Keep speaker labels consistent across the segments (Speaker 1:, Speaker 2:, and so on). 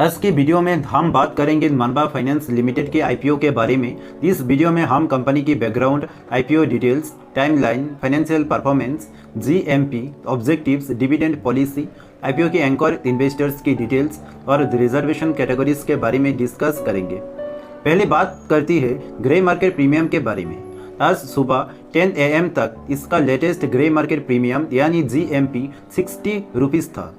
Speaker 1: आज की वीडियो में हम बात करेंगे मनबा फाइनेंस लिमिटेड के आईपीओ के बारे में। इस वीडियो में हम कंपनी की background, IPO details, timeline, financial performance, GMP, objectives, dividend policy, IPO के एंकर इन्वेस्टर्स की डिटेल्स और रिजर्वेशन कैटेगरीज के बारे में डिस्कस करेंगे। पहले बात करती है ग्रे मार्केट प्रीमियम के बारे में। आज सुबह 10 AM तक इसका लेटेस्ट ग्रे मार्केट प्रीमियम यानी जीएमपी 60 रुपीज़ था।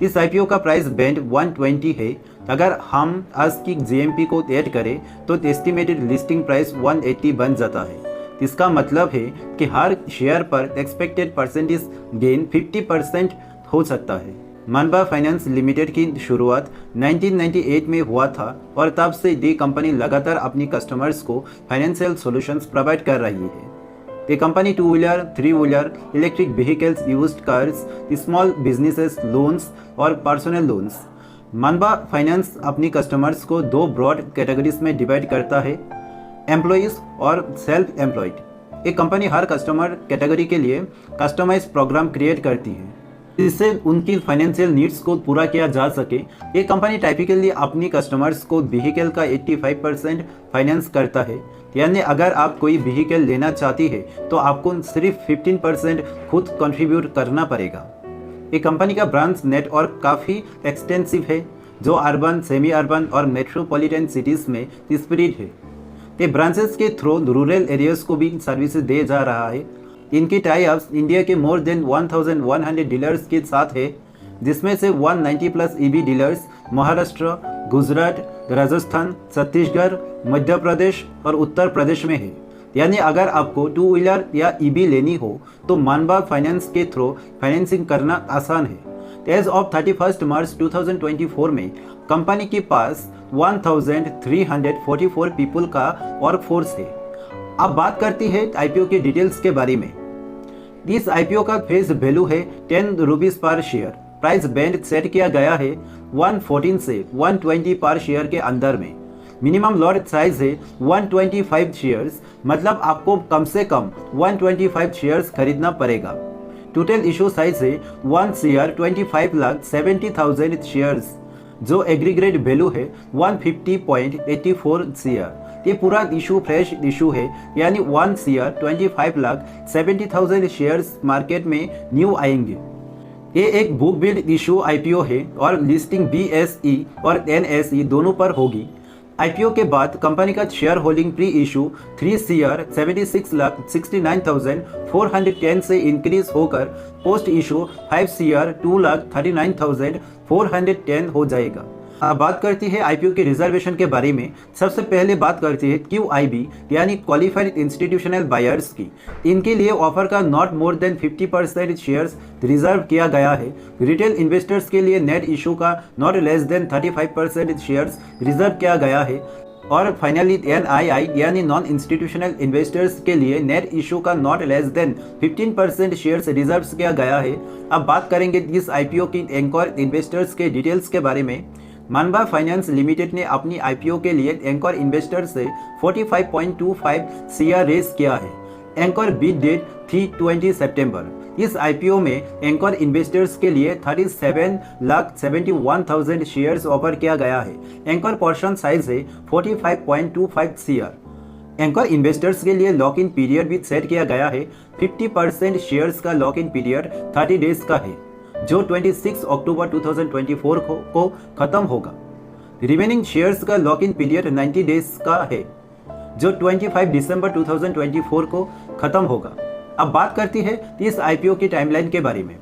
Speaker 1: इस आईपीओ का प्राइस बैंड 120 है। अगर हम आज की जीएमपी को ऐड करें तो एस्टिमेटेड लिस्टिंग प्राइस 180 बन जाता है। इसका मतलब है कि हर शेयर पर एक्सपेक्टेड परसेंटेज गेन 50% हो सकता है। मनबा फाइनेंस लिमिटेड की शुरुआत 1998 में हुआ था और तब से ये कंपनी लगातार अपनी कस्टमर्स को फाइनेंशियल सॉल्यूशंस प्रोवाइड कर रही है। ये company 2 wheeler, 3 wheeler, electric vehicles, used cars, small businesses loans और पर्सनल लोन्स। मनबा फाइनेंस अपनी कस्टमर्स को 2 ब्रॉड कैटेगरीज में डिवाइड करता है, एम्प्लॉइज और सेल्फ एम्प्लॉयड। एक कंपनी हर कस्टमर कैटेगरी के लिए कस्टमाइज प्रोग्राम क्रिएट करती है जिससे उनकी फाइनेंशियल नीड्स को पूरा किया जा सके। ये कंपनी टाइपिकली अपनी कस्टमर्स को व्हीकल का 85% फाइनेंस करता है, यानी अगर आप कोई व्हीकल लेना चाहती है तो आपको सिर्फ 15% खुद कंट्रीब्यूट करना पड़ेगा। ये कंपनी का ब्रांच नेटवर्क काफ़ी एक्सटेंसिव है जो अर्बन, सेमी अर्बन और मेट्रोपॉलिटन सिटीज़ में स्प्रेड है। ये ब्रांचेस के थ्रू रूरल एरियाज को भी सर्विसेज दे जा रहा है। इनकी टाई अप्स इंडिया के मोर देन 1100 डीलर्स के साथ है, जिसमें से 190+ ईवी डीलर्स महाराष्ट्र, गुजरात, राजस्थान, छत्तीसगढ़, मध्य प्रदेश और उत्तर प्रदेश में है। यानी अगर आपको 2 व्हीलर या ईवी लेनी हो तो मनबा फाइनेंस के थ्रू फाइनेंसिंग करना आसान है। एज ऑफ 31 मार्च 2024 में कंपनी के पास 1344 पीपल का वर्कफोर्स है। अब बात करती है आईपीओ के डिटेल्स के बारे में। इस आईपीओ का फेस वैल्यू है 10 रुपीज़ पर शेयर। प्राइस बैंड सेट किया गया है 114 से 120 पर शेयर के अंदर में। मिनिमम लॉट साइज है 125 शेयर्स, मतलब आपको कम से कम 125 शेयर्स खरीदना पड़ेगा। टोटल इशू साइज है 1,25,70,000 शेयर्स, जो एग्रीगेट वैल्यू है 150.84 CR। ये पूरा इशू फ्रेश इशू है, यानी 1,25,70,000 शेयर्स मार्केट में न्यू आएंगे। ये एक बुक बिल्ड इशू आईपीओ है और लिस्टिंग BSE और NSE दोनों पर होगी। आईपीओ के बाद कंपनी का share holding pre issue 3 CR 76,69,410 से इंक्रीज होकर पोस्ट इशू 5 CR 2,39,410 हो जाएगा। अब बात करती है आईपीओ के रिजर्वेशन के बारे में। सबसे पहले बात करती है QIB यानी क्वालिफाइड इंस्टीट्यूशनल बायर्स की। इनके लिए ऑफर का not more than 50% shares reserve किया गया है। रिटेल इन्वेस्टर्स के लिए नेट इशू का not less than 35% shares reserve किया गया है। और फाइनली NII यानी नॉन इंस्टीट्यूशनल इन्वेस्टर्स के लिए नेट इशू का not less than 15% shares reserve किया गया है। अब बात करेंगे इस आईपीओ की एंकर इन्वेस्टर्स के डिटेल्स के बारे में। मनबा फाइनेंस लिमिटेड ने अपनी आईपीओ के लिए एंकर इन्वेस्टर से 45.25 CR रेज किया है। एंकर बीट डेट थी 20 सितंबर। इस आईपीओ में एंकर इन्वेस्टर्स के लिए 37,71,000 शेयर्स ऑफर किया गया है। एंकर पोर्शन साइज है 45.25 CR। एंकर इन्वेस्टर्स के लिए लॉक इन पीरियड भी सेट किया गया है। 50% शेयर्स का लॉक इन पीरियड 30 डेज का है, जो 26 अक्टूबर 2024 को खत्म होगा। रिमेनिंग शेयर्स का लॉक इन पीरियड 90 डेज का है, जो 25 दिसंबर 2024 को खत्म होगा। अब बात करती है इस आईपीओ की टाइमलाइन के बारे में।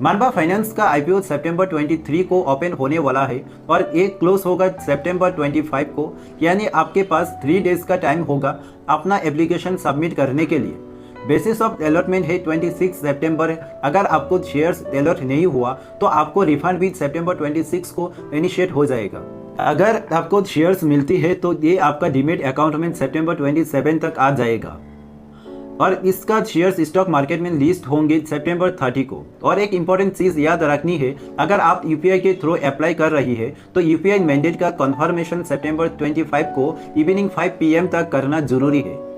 Speaker 1: मनबा फाइनेंस का आईपीओ सितंबर 23 को ओपन होने वाला है और एक क्लोज होगा सितंबर 25 को, यानी आपके पास 3 डेज का टाइम होगा अपना एप्लीकेशन सबमिट करने के लिए। बेसिस ऑफ अलॉटमेंट है 26 सितंबर। अगर आपको शेयर्स अलॉट नहीं हुआ तो आपको रिफंड भी सितंबर 26 को इनिशिएट हो जाएगा। अगर आपको शेयर्स मिलती है तो ये आपका डीमेट अकाउंट में सितंबर 27 तक आ जाएगा और इसका शेयर्स स्टॉक मार्केट में लिस्ट होंगे सितंबर 30 को। और एक इंपॉर्टेंट चीज़ याद रखनी है, अगर आप UPI के थ्रू अप्लाई कर रही है तो UPI मैंडेट का कन्फर्मेशन सितंबर 25 को इवनिंग 5 PM तक करना जरूरी है।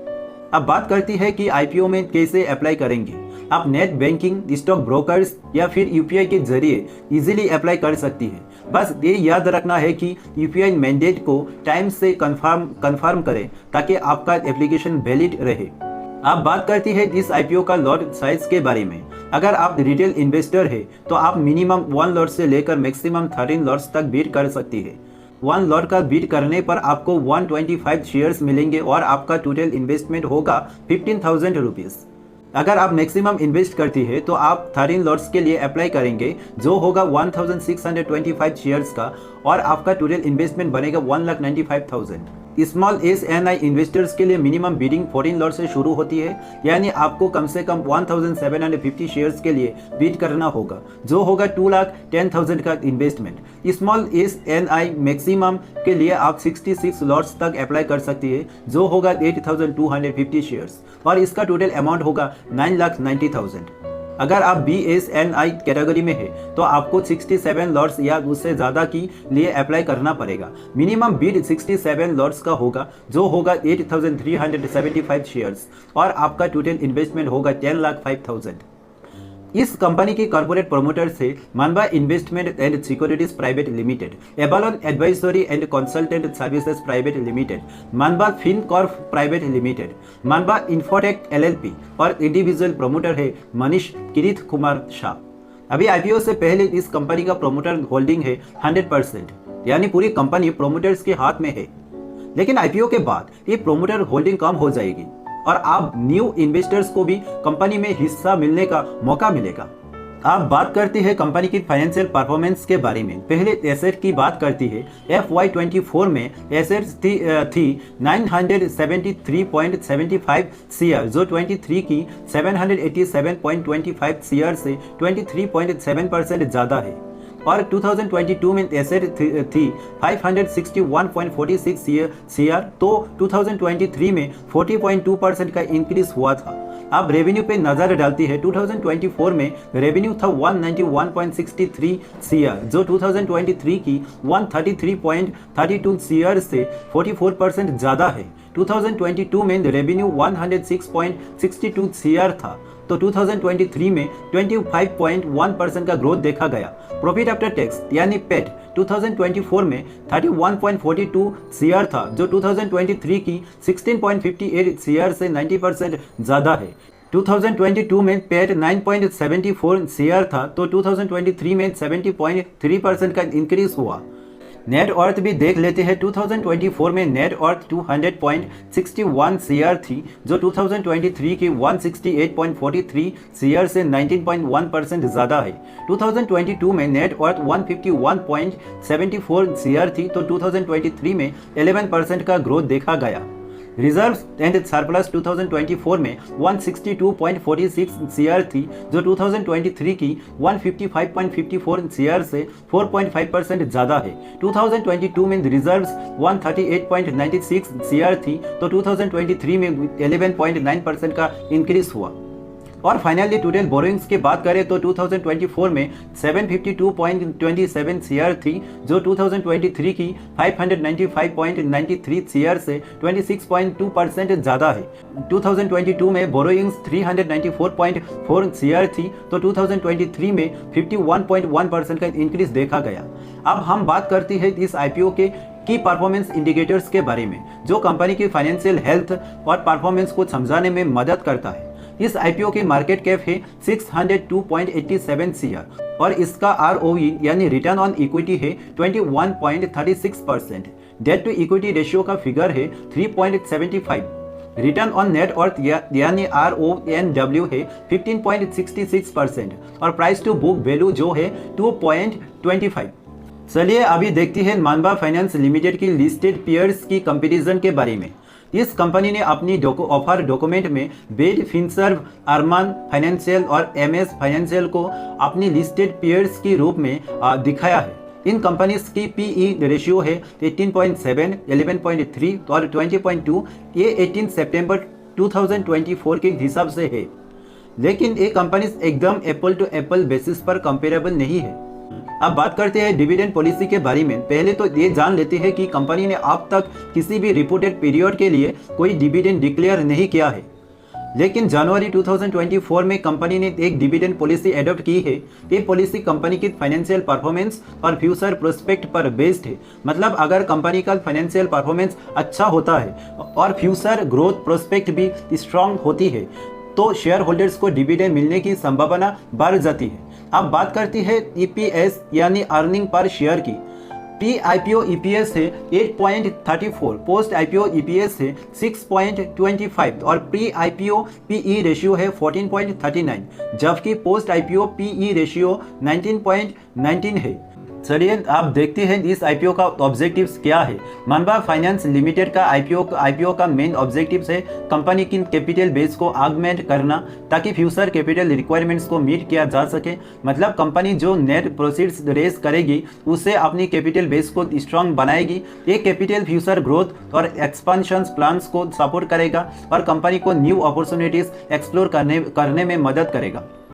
Speaker 1: अब बात करती है कि आईपीओ में कैसे अप्लाई करेंगे। आप नेट बैंकिंग, स्टॉक ब्रोकर्स या फिर यूपीआई के जरिए इजीली अप्लाई कर सकती है। बस ये याद रखना है कि यूपीआई मैंडेट को टाइम से कंफर्म करें ताकि आपका एप्लीकेशन वैलिड रहे। आप बात करती है इस आईपीओ का लॉट साइज के बारे में। अगर आप रिटेल इन्वेस्टर है तो आप मिनिमम 1 लॉट से लेकर मैक्सिमम 13 लॉट्स तक बीट कर सकती है। 1 लॉट का बीट करने पर आपको 125 शेयर्स मिलेंगे और आपका टोटल इन्वेस्टमेंट होगा 15,000 रुपीज़। अगर आप मैक्सिमम इन्वेस्ट करती है तो आप 13 लॉट्स के लिए अप्लाई करेंगे जो होगा 1625 शेयर्स का और आपका टोटल इन्वेस्टमेंट बनेगा 1,95,000। स्मॉल SNI इन्वेस्टर्स के लिए मिनिमम बीडिंग 14 लॉट से शुरू होती है, यानी आपको कम से कम 1750 शेयर्स के लिए बीट करना होगा जो होगा 2,10,000 का इन्वेस्टमेंट। स्मॉल SNI मैक्सिमम के लिए आप 66 लॉट्स तक अप्लाई कर सकती है जो होगा 8,250 शेयर्स और इसका टोटल अमाउंट होगा 9,90,000। अगर आप BSNI कैटेगरी में है तो आपको 67 लॉट्स या उससे ज़्यादा के लिए अप्लाई करना पड़ेगा। मिनिमम बीड 67 लॉट्स का होगा जो होगा 8,375 शेयर्स और आपका टोटल इन्वेस्टमेंट होगा 10,05,000। इस कंपनी की कॉर्पोरेट प्रोमोटर से मनबा investment and securities private limited, Avalon advisory and consultant services private limited, मनबा फिनकॉर्प प्राइवेट लिमिटेड, मनबा इन्फोटेक LLP और इंडिविजुअल प्रोमोटर है मनीष किरीट कुमार शाह। अभी आईपीओ से पहले इस कंपनी का प्रोमोटर होल्डिंग है 100%, यानी पूरी कंपनी प्रोमोटर्स के हाथ में है। लेकिन आईपीओ के बाद ये प्रोमोटर होल्डिंग कम हो जाएगी और आप न्यू इन्वेस्टर्स को भी कंपनी में हिस्सा मिलने का मौका मिलेगा। आप बात करती है कंपनी की फाइनेंशियल परफॉर्मेंस के बारे में। पहले एसेट की बात करती है। FY24 में एसेट्स थी 973.75 CR जो 23 की 787.25 CR से 23.7% ज़्यादा है और 2022 में एसेट थी 561.46 CR तो 2023 में 40.2% का इंक्रीज हुआ था। अब रेवेन्यू पे नजर डालती है। 2024 में रेवेन्यू था 191.63 CR जो 2023 की 133.32 CR से 44% ज़्यादा है। 2022 में रेवेन्यू 106.62 CR था तो 2023 में 25.1% का ग्रोथ देखा गया। प्रॉफिट आफ्टर टैक्स यानी पेट 2024 में 31.42 CR था जो 2023 की 16.58 CR से 90% ज़्यादा है। 2022 में पेट 9.74 CR था तो 2023 में 70.3% का इंक्रीज हुआ। नेट अर्थ भी देख लेते हैं। 2024 में नेट अर्थ 200.61 CR थी जो 2023 की 168.43 CR से 19.1% ज़्यादा है। 2022 में नेट अर्थ 151.74 CR थी तो 2023 में 11% का ग्रोथ देखा गया। रिजर्व्स एंड सरप्लस 2024 में 162.46 CR थी जो 2023 की 155.54 CR से 4.5% ज़्यादा है। 2022 में रिजर्व्स 138.96 CR थी तो 2023 में 11.9% का इंक्रीज हुआ। और फाइनली टोटल बोरोइंग्स की बात करें तो 2024 में 752.27 CR थी जो 2023 की 595.93 CR से 26.2% ज़्यादा है। 2022 में बोरोइंग्स 394.4 CR थी तो 2023 में 51.1% का इंक्रीज देखा गया। अब हम बात करती है इस आईपीओ के की परफॉर्मेंस इंडिकेटर्स के बारे में जो कंपनी की फाइनेंशियल हेल्थ और परफॉर्मेंस को समझाने में मदद करता है। इस आईपीओ की मार्केट कैप है 602.87 CR और इसका ROE यानी रिटर्न ऑन इक्विटी है 21.36%। डेट टू इक्विटी रेशियो का फिगर है 3.75। रिटर्न ऑन नेट अर्थ यानी RONW है 15.66% और प्राइस टू बुक वैल्यू जो है 2.25। चलिए अभी देखती है मनबा फाइनेंस लिमिटेड की लिस्टेड पेयर्स की कंपैरिजन के बारे में। इस कंपनी ने अपनी ऑफर डॉक्यूमेंट में बेड फिनसर्व, अरमान फाइनेंशियल और MS फाइनेंशियल को अपनी लिस्टेड पेयर्स के रूप में दिखाया है। इन कंपनीज की PE रेशियो है 18.7, 11.3 और 20.2। ये 18 सितंबर 2024 के हिसाब से है, लेकिन ये कंपनीज एकदम एप्पल टू एप्पल बेसिस पर कंपेरेबल नहीं है। अब बात करते हैं डिविडेंड पॉलिसी के बारे में। पहले तो ये जान लेते हैं कि कंपनी ने अब तक किसी भी रिपोर्टेड पीरियड के लिए कोई डिविडेंड डिक्लेयर नहीं किया है, लेकिन जनवरी 2024 में कंपनी ने एक डिविडेंड पॉलिसी एडॉप्ट की है। ये पॉलिसी कंपनी की फाइनेंशियल परफॉर्मेंस और फ्यूचर प्रोस्पेक्ट पर बेस्ड है। मतलब अगर कंपनी का फाइनेंशियल परफॉर्मेंस अच्छा होता है और फ्यूचर ग्रोथ प्रोस्पेक्ट भी स्ट्रांग होती है तो शेयर होल्डर्स को डिविडेंड मिलने की संभावना बढ़ जाती है। अब बात करती है ईपीएस यानी अर्निंग पर शेयर की। प्री आईपीओ ईपीएस है 8.34, पोस्ट आईपीओ ईपीएस है 6.25 और प्री आईपीओ पीई रेशियो है 14.39, जबकि पोस्ट आईपीओ पीई रेशियो 19.19 है। चलिए आप देखते हैं इस आईपीओ का ऑब्जेक्टिव्स क्या है। मनबा फाइनेंस लिमिटेड का आईपीओ का मेन ऑब्जेक्टिव्स है कंपनी की कैपिटल बेस को ऑगमेंट करना ताकि फ्यूचर कैपिटल रिक्वायरमेंट्स को मीट किया जा सके। मतलब कंपनी जो नेट प्रोसीड्स रेज करेगी उससे अपनी कैपिटल बेस को स्ट्रांग बनाएगी। ये कैपिटल फ्यूचर ग्रोथ और एक्सपेंशन प्लान्स को सपोर्ट करेगा और कंपनी को न्यू अपॉर्चुनिटीज एक्सप्लोर करने में मदद करेगा।